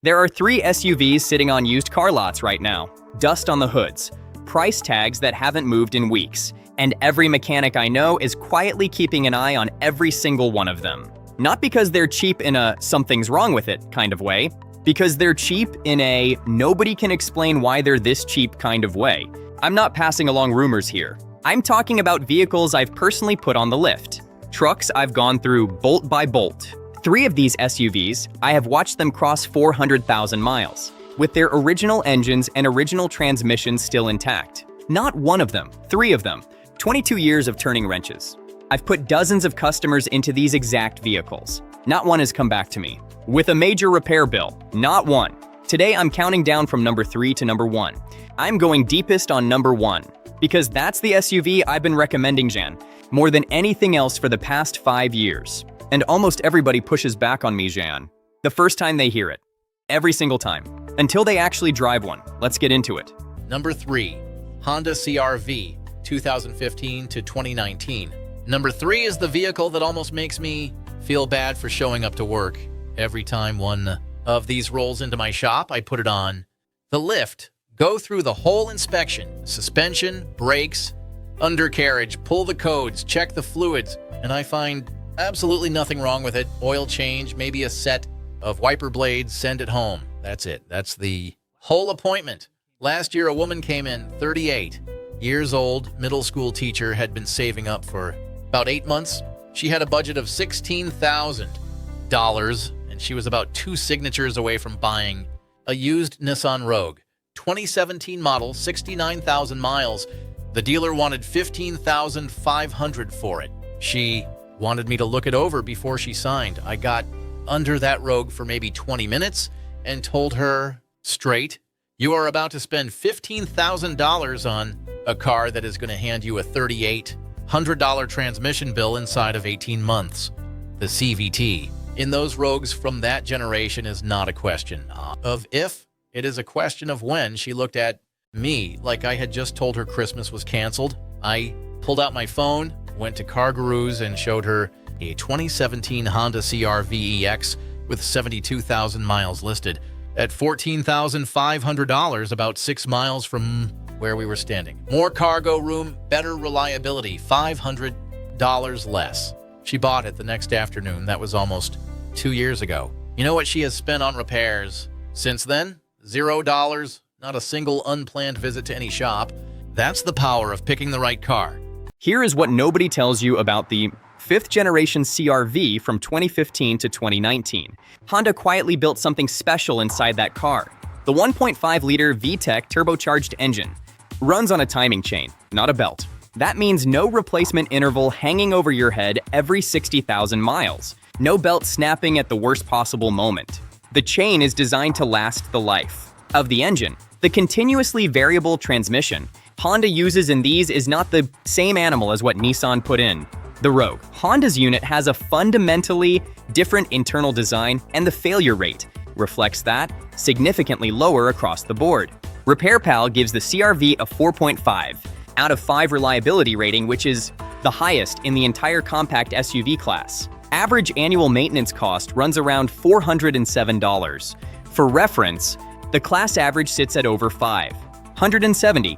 There are 3 SUVs sitting on used car lots right now. Dust on the hoods, price tags that haven't moved in weeks, and every mechanic I know is quietly keeping an eye on every single one of them. Not because they're cheap in a something's wrong with it kind of way, because they're cheap in a nobody can explain why they're this cheap kind of way. I'm not passing along rumors here. I'm talking about vehicles I've personally put on the lift. Trucks I've gone through bolt by bolt. 3 of these SUVs, I have watched them cross 400,000 miles, with their original engines and original transmissions still intact. Not one of them, 3 of them. 22 years of turning wrenches. I've put dozens of customers into these exact vehicles. Not one has come back to me. With a major repair bill, not one. Today I'm counting down from number 3 to number 1. I'm going deepest on number 1, because that's the SUV I've been recommending, Jan, more than anything else for the past 5 years. And almost everybody pushes back on me, Jan, the first time they hear it. Every single time. Until they actually drive one. Let's get into it. Number 3, Honda CR-V, 2015 to 2019. Number 3 is the vehicle that almost makes me feel bad for showing up to work. Every time one of these rolls into my shop, I put it on the lift, go through the whole inspection, suspension, brakes, undercarriage, pull the codes, check the fluids, and I find absolutely nothing wrong with it. Oil change, maybe a set of wiper blades, send it home. That's it. That's the whole appointment. Last year, a woman came in, 38 years old, middle school teacher, had been saving up for about 8 months. She had a budget of $16,000, and she was about 2 signatures away from buying a used Nissan Rogue. 2017 model, 69,000 miles. The dealer wanted $15,500 for it. She wanted me to look it over before she signed. I got under that Rogue for maybe 20 minutes and told her straight, you are about to spend $15,000 on a car that is going to hand you a $3,800 transmission bill inside of 18 months. The CVT in those Rogues from that generation is not a question of if, it is a question of when. She looked at me like I had just told her Christmas was canceled. I pulled out my phone, went to Car Gurus, and showed her a 2017 Honda CR-V EX with 72,000 miles listed at $14,500, about 6 miles from where we were standing. More cargo room, better reliability, $500 less. She bought it the next afternoon. That was almost 2 years ago. You know what she has spent on repairs since then? $0, not a single unplanned visit to any shop. That's the power of picking the right car. Here is what nobody tells you about the 5th generation CR-V from 2015 to 2019. Honda quietly built something special inside that car. The 1.5-liter VTEC turbocharged engine runs on a timing chain, not a belt. That means no replacement interval hanging over your head every 60,000 miles. No belt snapping at the worst possible moment. The chain is designed to last the life of the engine. The continuously variable transmission Honda uses in these is not the same animal as what Nissan put in the Rogue. Honda's unit has a fundamentally different internal design, and the failure rate reflects that, significantly lower across the board. RepairPal gives the CR-V a 4.5 out of 5 reliability rating, which is the highest in the entire compact SUV class. Average annual maintenance cost runs around $407. For reference, the class average sits at over $570.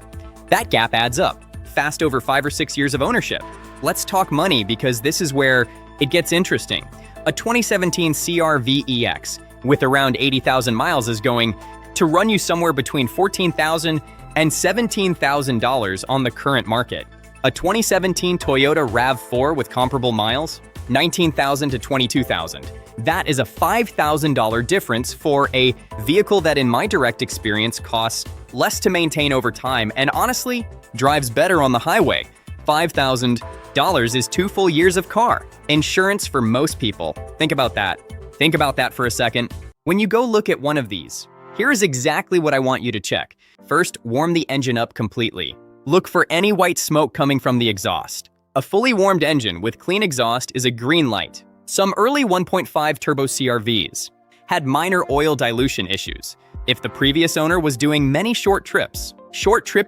That gap adds up, fast over 5 or 6 years of ownership. Let's talk money, because this is where it gets interesting. A 2017 CR-V EX with around 80,000 miles is going to run you somewhere between $14,000 and $17,000 on the current market. A 2017 Toyota RAV4 with comparable miles, $19,000 to $22,000. That is a $5,000 difference for a vehicle that, in my direct experience, costs less to maintain over time and honestly drives better on the highway. $5,000 is 2 full years of car insurance for most people. Think about that. Think about that for a second. When you go look at one of these, here is exactly what I want you to check. First, warm the engine up completely. Look for any white smoke coming from the exhaust. A fully warmed engine with clean exhaust is a green light. Some early 1.5 turbo CR-Vs had minor oil dilution issues. If the previous owner was doing many short trips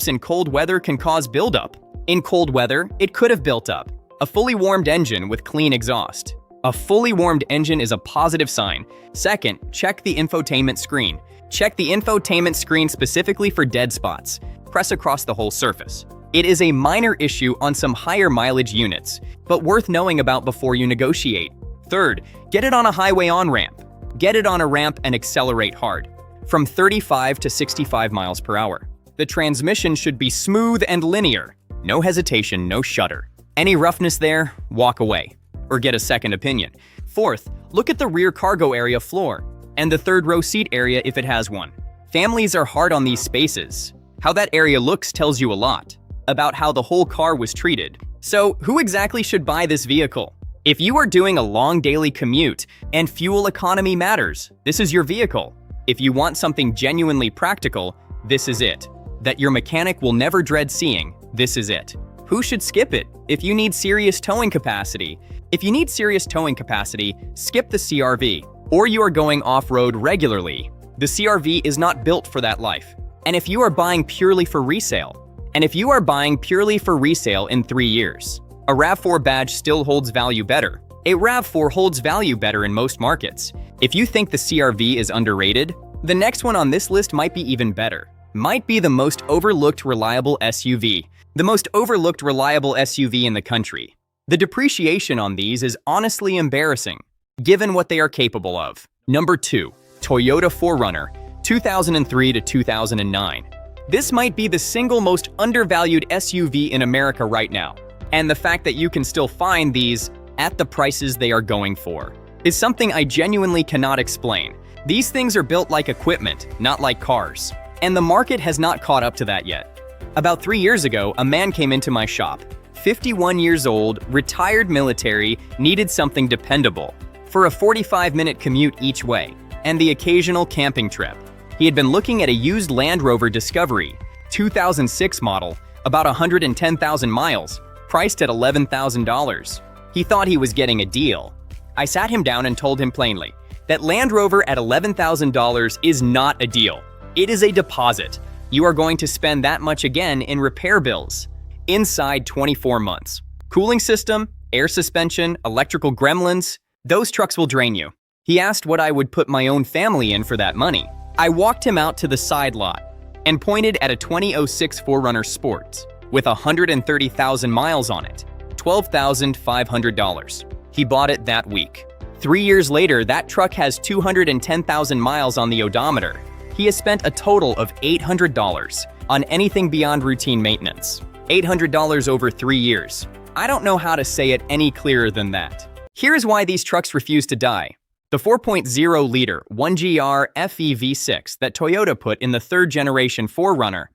in cold weather can cause buildup. In cold weather, it could have built up. A fully warmed engine with clean exhaust. A fully warmed engine is a positive sign. Second, check the infotainment screen. Check the infotainment screen specifically for dead spots. Press across the whole surface. It is a minor issue on some higher mileage units, but worth knowing about before you negotiate. Third, get it on a highway on-ramp. Get it on a ramp and accelerate hard, from 35 to 65 miles per hour. The transmission should be smooth and linear. No hesitation, no shudder. Any roughness there, walk away, or get a second opinion. Fourth, look at the rear cargo area floor, and the third row seat area if it has one. Families are hard on these spaces. How that area looks tells you a lot about how the whole car was treated. So, who exactly should buy this vehicle? If you are doing a long daily commute and fuel economy matters, this is your vehicle. If you want something genuinely practical, this is it. That your mechanic will never dread seeing, this is it. Who should skip it? If you need serious towing capacity. If you need serious towing capacity, skip the CR-V. Or you are going off-road regularly. The CR-V is not built for that life. And if you are buying purely for resale, in 3 years, a RAV4 badge still holds value better. A RAV4 holds value better in most markets. If you think the CR-V is underrated, the next one on this list might be even better. Might be the most overlooked reliable SUV. The most overlooked reliable SUV in the country. The depreciation on these is honestly embarrassing, given what they are capable of. Number 2, Toyota 4Runner, 2003 to 2009. This might be the single most undervalued SUV in America right now. And the fact that you can still find these at the prices they are going for is something I genuinely cannot explain. These things are built like equipment, not like cars. And the market has not caught up to that yet. About 3 years ago, a man came into my shop. 51 years old, retired military, needed something dependable for a 45-minute commute each way and the occasional camping trip. He had been looking at a used Land Rover Discovery, 2006 model, about 110,000 miles, priced at $11,000. He thought he was getting a deal. I sat him down and told him plainly that Land Rover at $11,000 is not a deal. It is a deposit. You are going to spend that much again in repair bills inside 24 months. Cooling system, air suspension, electrical gremlins, those trucks will drain you. He asked what I would put my own family in for that money. I walked him out to the side lot and pointed at a 2006 4Runner Sport with 130,000 miles on it, $12,500. He bought it that week. 3 years later, that truck has 210,000 miles on the odometer. He has spent a total of $800 on anything beyond routine maintenance. $800 over 3 years. I don't know how to say it any clearer than that. Here's why these trucks refuse to die. The 4.0-liter 1GR FE V6 that Toyota put in the third-generation 4Runner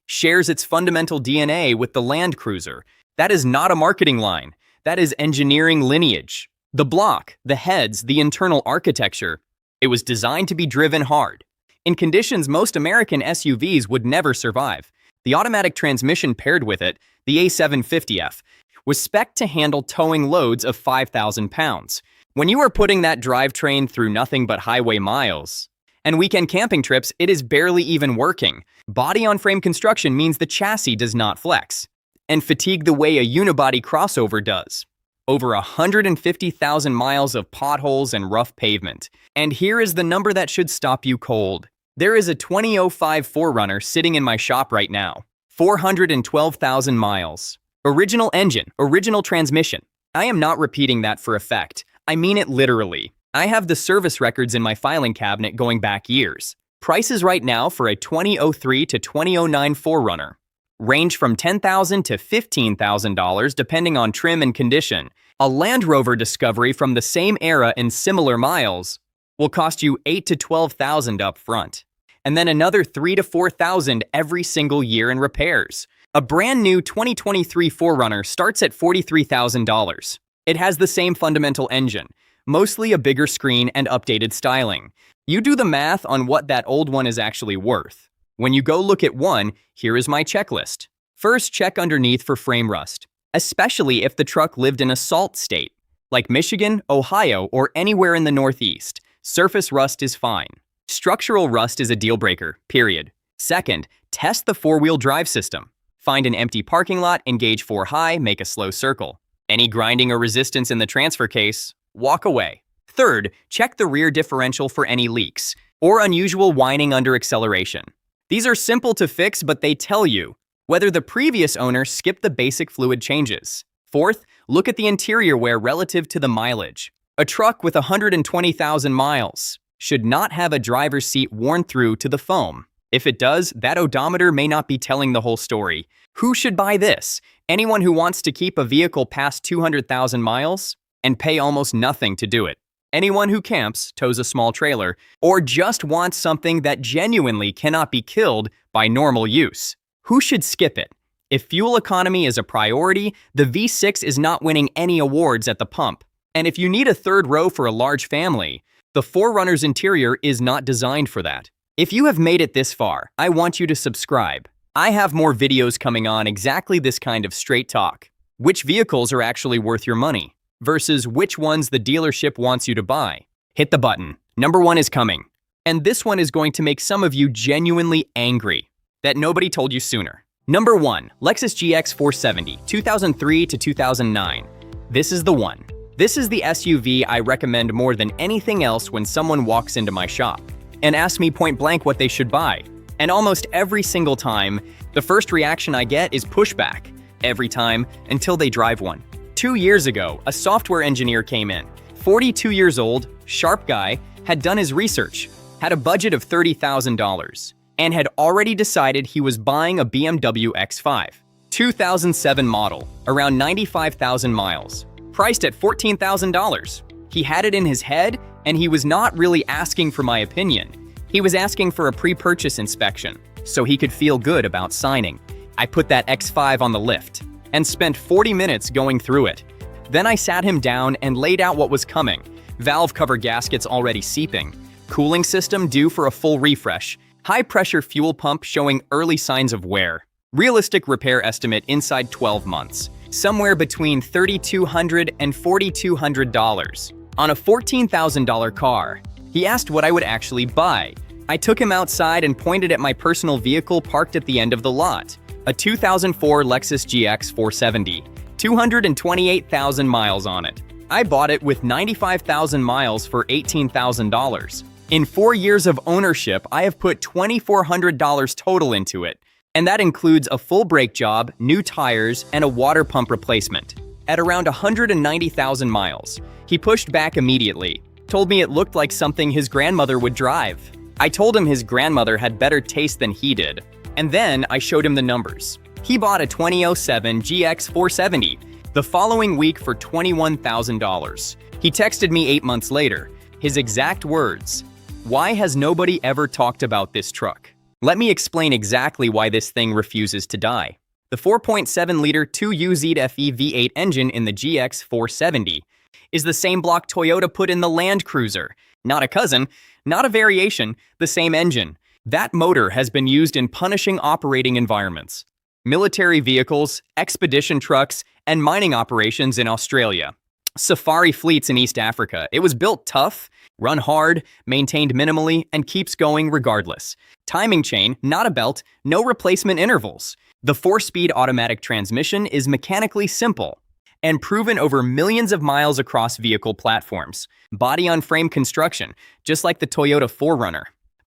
shares its fundamental DNA with the Land Cruiser. That is not a marketing line. That is engineering lineage. The block, the heads, the internal architecture. It was designed to be driven hard. In conditions most American SUVs would never survive. The automatic transmission paired with it, the A750F, was spec'd to handle towing loads of 5,000 pounds. When you are putting that drivetrain through nothing but highway miles and weekend camping trips, it is barely even working. Body-on-frame construction means the chassis does not flex and fatigue the way a unibody crossover does. Over 150,000 miles of potholes and rough pavement. And here is the number that should stop you cold. There is a 2005 4Runner sitting in my shop right now. 412,000 miles. Original engine, original transmission. I am not repeating that for effect. I mean it literally. I have the service records in my filing cabinet going back years. Prices right now for a 2003 to 2009 4Runner range from $10,000 to $15,000 depending on trim and condition. A Land Rover Discovery from the same era and similar miles will cost you $8,000 to $12,000 up front, and then another $3,000 to $4,000 every single year in repairs. A brand new 2023 4Runner starts at $43,000. It has the same fundamental engine, mostly a bigger screen and updated styling. You do the math on what that old one is actually worth. When you go look at one, here is my checklist. First, check underneath for frame rust, especially if the truck lived in a salt state, like Michigan, Ohio, or anywhere in the Northeast. Surface rust is fine. Structural rust is a deal breaker, period. Second, test the four-wheel drive system. Find an empty parking lot, engage 4 high, make a slow circle. Any grinding or resistance in the transfer case, walk away. Third, check the rear differential for any leaks or unusual whining under acceleration. These are simple to fix, but they tell you whether the previous owner skipped the basic fluid changes. Fourth, look at the interior wear relative to the mileage. A truck with 120,000 miles should not have a driver's seat worn through to the foam. If it does, that odometer may not be telling the whole story. Who should buy this? Anyone who wants to keep a vehicle past 200,000 miles and pay almost nothing to do it. Anyone who camps, tows a small trailer, or just wants something that genuinely cannot be killed by normal use. Who should skip it? If fuel economy is a priority, the V6 is not winning any awards at the pump. And if you need a third row for a large family, the 4Runner's interior is not designed for that. If you have made it this far, I want you to subscribe. I have more videos coming on exactly this kind of straight talk. Which vehicles are actually worth your money versus which ones the dealership wants you to buy. Hit the button. Number 1 is coming. And this one is going to make some of you genuinely angry that nobody told you sooner. Number 1, Lexus GX 470, 2003 to 2009. This is the one. This is the SUV I recommend more than anything else when someone walks into my shop and asks me point blank what they should buy. And almost every single time, the first reaction I get is pushback. Every time, until they drive one. 2 years ago, a software engineer came in. 42 years old, sharp guy, had done his research, had a budget of $30,000, and had already decided he was buying a BMW X5. 2007 model, around 95,000 miles, priced at $14,000. He had it in his head, and he was not really asking for my opinion. He was asking for a pre-purchase inspection, so he could feel good about signing. I put that X5 on the lift, and spent 40 minutes going through it. Then I sat him down and laid out what was coming. Valve cover gaskets already seeping, cooling system due for a full refresh, high-pressure fuel pump showing early signs of wear. Realistic repair estimate inside 12 months, somewhere between $3,200 and $4,200. On a $14,000 car, he asked what I would actually buy. I took him outside and pointed at my personal vehicle parked at the end of the lot, a 2004 Lexus GX 470, 228,000 miles on it. I bought it with 95,000 miles for $18,000. In 4 years of ownership, I have put $2,400 total into it, and that includes a full brake job, new tires, and a water pump replacement. At around 190,000 miles, he pushed back immediately, told me it looked like something his grandmother would drive. I told him his grandmother had better taste than he did, and then I showed him the numbers. He bought a 2007 GX 470 the following week for $21,000. He texted me 8 months later. His exact words, "Why has nobody ever talked about this truck?" Let me explain exactly why this thing refuses to die. The 4.7-liter 2UZ-FE V8 engine in the GX 470 is the same block Toyota put in the Land Cruiser. Not a cousin, not a variation, the same engine. That motor has been used in punishing operating environments, military vehicles, expedition trucks, and mining operations in Australia. Safari fleets in East Africa. It was built tough, run hard, maintained minimally, and keeps going regardless. Timing chain, not a belt, no replacement intervals. The 4-speed automatic transmission is mechanically simple and proven over millions of miles across vehicle platforms. Body-on-frame construction, just like the Toyota 4Runner,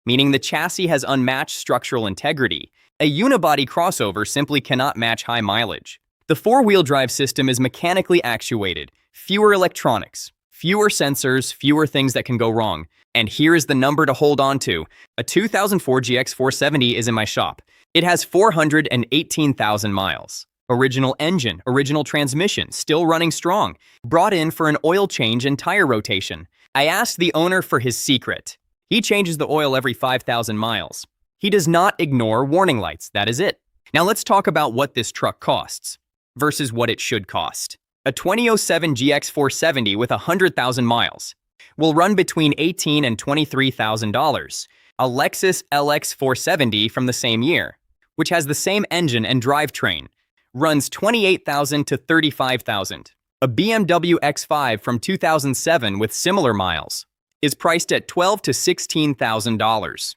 meaning the chassis has unmatched structural integrity. A unibody crossover simply cannot match high mileage. The 4-wheel drive system is mechanically actuated, fewer electronics, fewer sensors, fewer things that can go wrong. And here is the number to hold on to. A 2004 GX 470 is in my shop. It has 418,000 miles. Original engine, original transmission, still running strong. Brought in for an oil change and tire rotation. I asked the owner for his secret. He changes the oil every 5,000 miles. He does not ignore warning lights, that is it. Now let's talk about what this truck costs versus what it should cost. A 2007 GX 470 with 100,000 miles will run between $18,000 and $23,000. A Lexus LX 470 from the same year, which has the same engine and drivetrain, runs $28,000 to $35,000. A BMW X5 from 2007 with similar miles is priced at $12,000 to $16,000.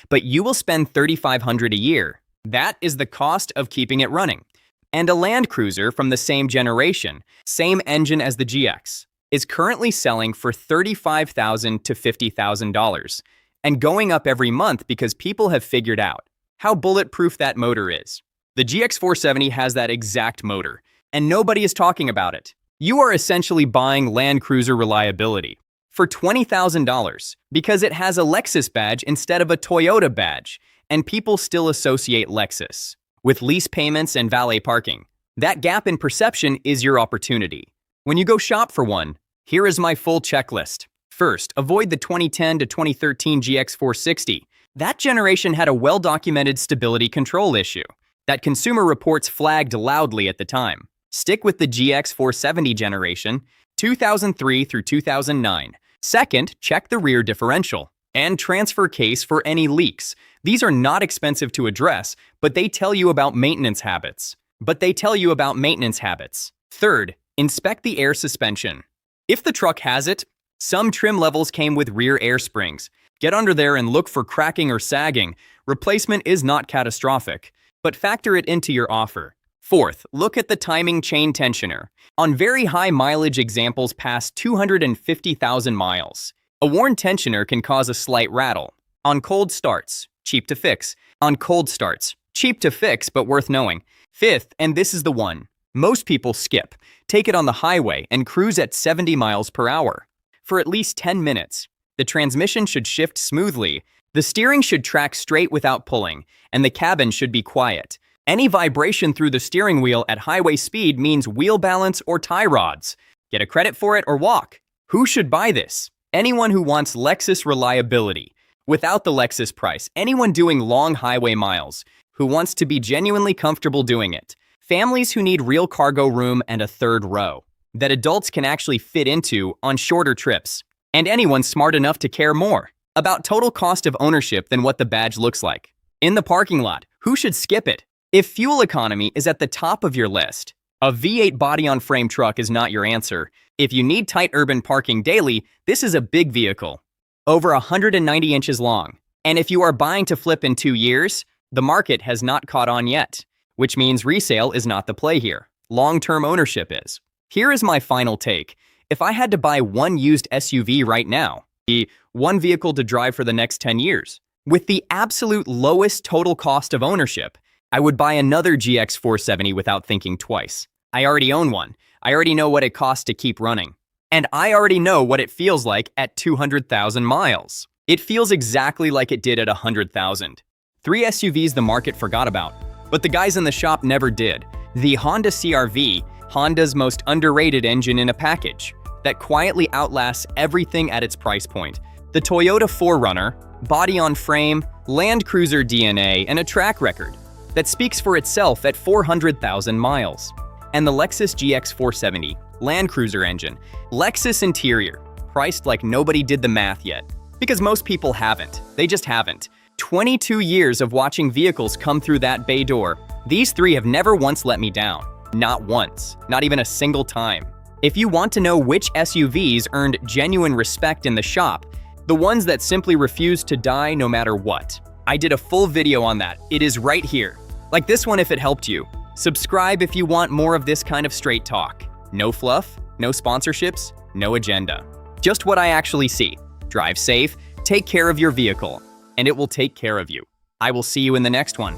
But you will spend $3,500 a year That is the cost of keeping it running. And a Land Cruiser from the same generation, same engine as the GX, is currently selling for $35,000 to $50,000 and going up every month because people have figured out how bulletproof that motor is. The GX470 has that exact motor, and nobody is talking about it. You are essentially buying Land Cruiser reliability for $20,000 because it has a Lexus badge instead of a Toyota badge, and people still associate Lexus with lease payments and valet parking. That gap in perception is your opportunity. When you go shop for one, here is my full checklist. First, avoid the 2010 to 2013 GX460. That generation had a well-documented stability control issue that Consumer Reports flagged loudly at the time. Stick with the GX470 generation, 2003 through 2009. Second, check the rear differential and transfer case for any leaks. These are not expensive to address, but they tell you about maintenance habits. Third, inspect the air suspension. If the truck has it, some trim levels came with rear air springs. Get under there and look for cracking or sagging. Replacement is not catastrophic, but factor it into your offer. Fourth, look at the timing chain tensioner. On very high mileage examples past 250,000 miles, a worn tensioner can cause a slight rattle. On cold starts, cheap to fix. But worth knowing. Fifth, and this is the one most people skip, take it on the highway and cruise at 70 miles per hour. For at least 10 minutes, the transmission should shift smoothly, the steering should track straight without pulling, and the cabin should be quiet. Any vibration through the steering wheel at highway speed means wheel balance or tie rods. Get a credit for it or walk. Who should buy this? Anyone who wants Lexus reliability. Without the Lexus price, anyone doing long highway miles, who wants to be genuinely comfortable doing it. Families who need real cargo room and a third row that adults can actually fit into on shorter trips. And anyone smart enough to care more about total cost of ownership than what the badge looks like. In the parking lot, who should skip it? If fuel economy is at the top of your list, a V8 body-on-frame truck is not your answer. If you need tight urban parking daily, this is a big vehicle, over 190 inches long. And if you are buying to flip in 2 years, the market has not caught on yet, which means resale is not the play here. Long-term ownership is. Here is my final take. If I had to buy one used SUV right now, the one vehicle to drive for the next 10 years, with the absolute lowest total cost of ownership, I would buy another GX470 without thinking twice. I already own one. I already know what it costs to keep running. And I already know what it feels like at 200,000 miles. It feels exactly like it did at 100,000. 3 SUVs the market forgot about, but the guys in the shop never did. The Honda CR-V, Honda's most underrated engine in a package, that quietly outlasts everything at its price point. The Toyota 4Runner, body-on-frame, Land Cruiser DNA, and a track record that speaks for itself at 400,000 miles. And the Lexus GX470, Land Cruiser engine, Lexus interior, priced like nobody did the math yet. Because most people haven't. They just haven't. 22 years of watching vehicles come through that bay door. These 3 have never once let me down. Not once. Not even a single time. If you want to know which SUVs earned genuine respect in the shop, the ones that simply refused to die no matter what, I did a full video on that. It is right here. Like this one if it helped you. Subscribe if you want more of this kind of straight talk. No fluff, no sponsorships, no agenda. Just what I actually see. Drive safe, take care of your vehicle, and it will take care of you. I will see you in the next one.